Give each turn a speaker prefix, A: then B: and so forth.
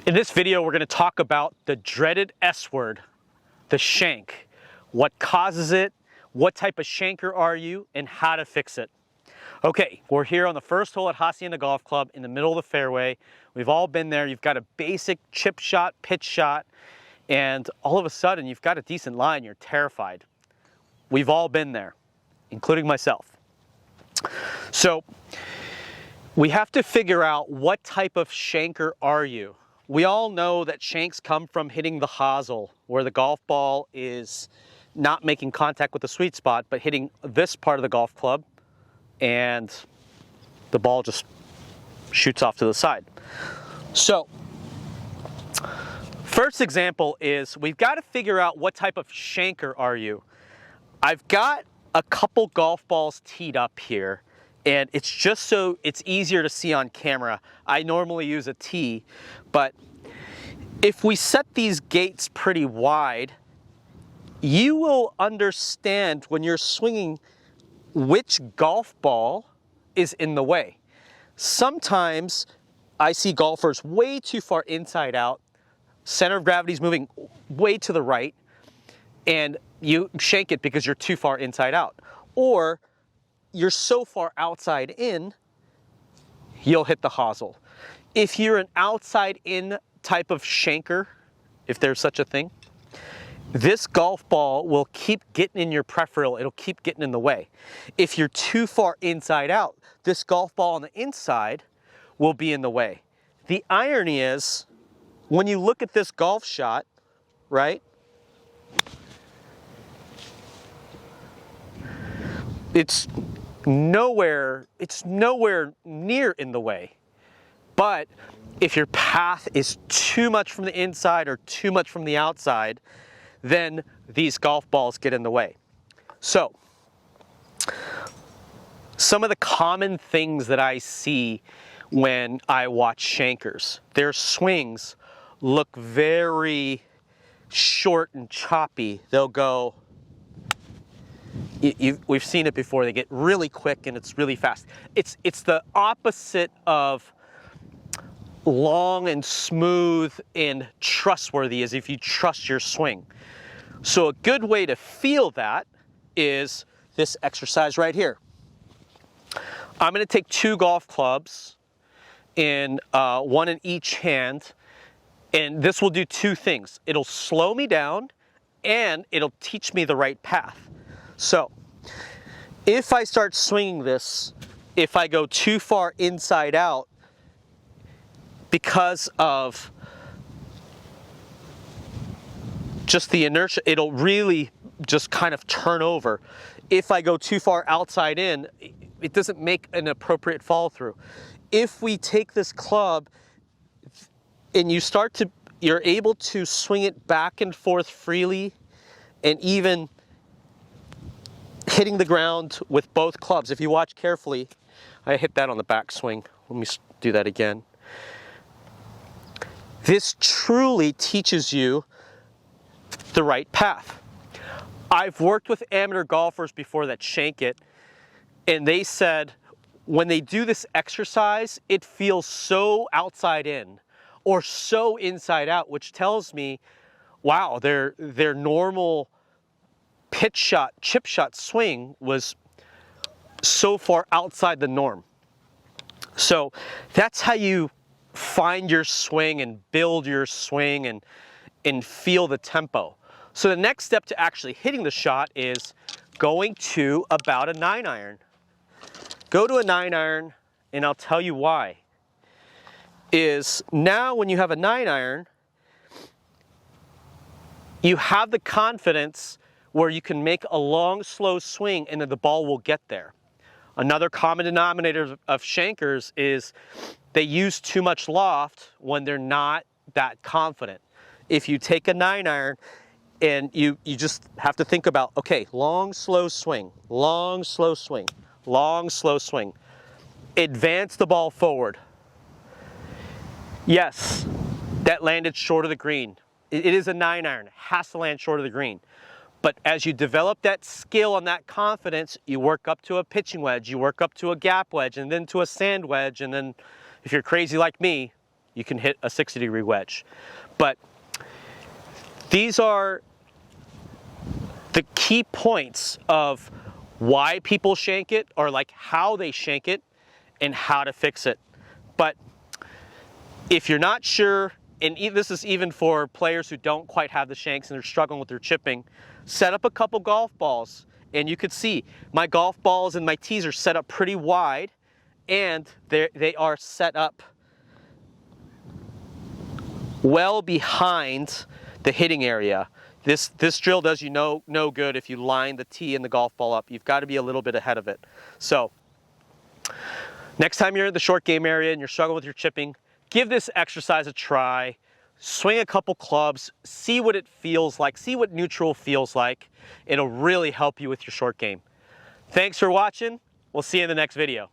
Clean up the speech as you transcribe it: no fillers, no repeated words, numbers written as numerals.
A: In this video, we're going to talk about the dreaded S word, the shank. What causes it, what type of shanker are you, and how to fix it. Okay, we're here on the first hole at Hacienda Golf Club in the middle of the fairway. We've all been there. You've got a basic chip shot, pitch shot, and all of a sudden you've got a decent line. You're terrified. We've all been there, including myself. So we have to figure out what type of shanker are you. We all know that shanks come from hitting the hosel, where the golf ball is not making contact with the sweet spot, but hitting this part of the golf club, and the ball just shoots off to the side. So, first example is we've got to figure out what type of shanker are you. I've got a couple golf balls teed up here, and it's just so it's easier to see on camera. I normally use a tee, but if we set these gates pretty wide, you will understand when you're swinging which golf ball is in the way. Sometimes I see golfers way too far inside out, center of gravity is moving way to the right, and you shank it because you're too far inside out. Or you're so far outside in, you'll hit the hosel. If you're an outside in type of shanker, if there's such a thing, this golf ball will keep getting in your peripheral, it'll keep getting in the way. If you're too far inside out, this golf ball on the inside will be in the way. The irony is, when you look at this golf shot, right? It's nowhere near in the way. But if your path is too much from the inside or too much from the outside, then these golf balls get in the way. So, some of the common things that I see when I watch shankers, their swings look very short and choppy. They'll go, we've seen it before, they get really quick and it's really fast. It's the opposite of long and smooth and trustworthy, as if you trust your swing. So a good way to feel that is this exercise right here. I'm going to take two golf clubs, in one in each hand, and this will do two things. It'll slow me down and it'll teach me the right path. So if I start swinging this, if I go too far inside out, because of just the inertia, it'll really just kind of turn over. If I go too far outside in, it doesn't make an appropriate follow through. If we take this club and you're able to swing it back and forth freely, and even hitting the ground with both clubs. If you watch carefully, I hit that on the backswing. Let me do that again. This truly teaches you the right path. I've worked with amateur golfers before that shank it, and they said when they do this exercise, it feels so outside in or so inside out, which tells me, wow, their normal pitch shot, chip shot swing was so far outside the norm. So that's how you find your swing and build your swing and feel the tempo. So the next step to actually hitting the shot is going to about a 9-iron. Go to a 9-iron, and I'll tell you why. Is now when you have a 9-iron, you have the confidence where you can make a long, slow swing and then the ball will get there. Another common denominator of shankers is they use too much loft when they're not that confident. If you take a 9-iron and you just have to think about, okay, long, slow swing, long, slow swing, long, slow swing. Advance the ball forward. Yes, that landed short of the green. It is a 9-iron, it has to land short of the green. But as you develop that skill and that confidence, you work up to a pitching wedge, you work up to a gap wedge, and then to a sand wedge, and then if you're crazy like me, you can hit a 60-degree wedge. But these are the key points of why people shank it, or like how they shank it and how to fix it. But if you're not sure, and this is even for players who don't quite have the shanks and they're struggling with their chipping, set up a couple golf balls, and you could see my golf balls and my tees are set up pretty wide, and they are set up well behind the hitting area. This drill does you no good if you line the tee and the golf ball up. You've got to be a little bit ahead of it. So next time you're in the short game area and you're struggling with your chipping, give this exercise a try. Swing a couple clubs, see what it feels like, see what neutral feels like. It'll really help you with your short game. Thanks for watching. We'll see you in the next video.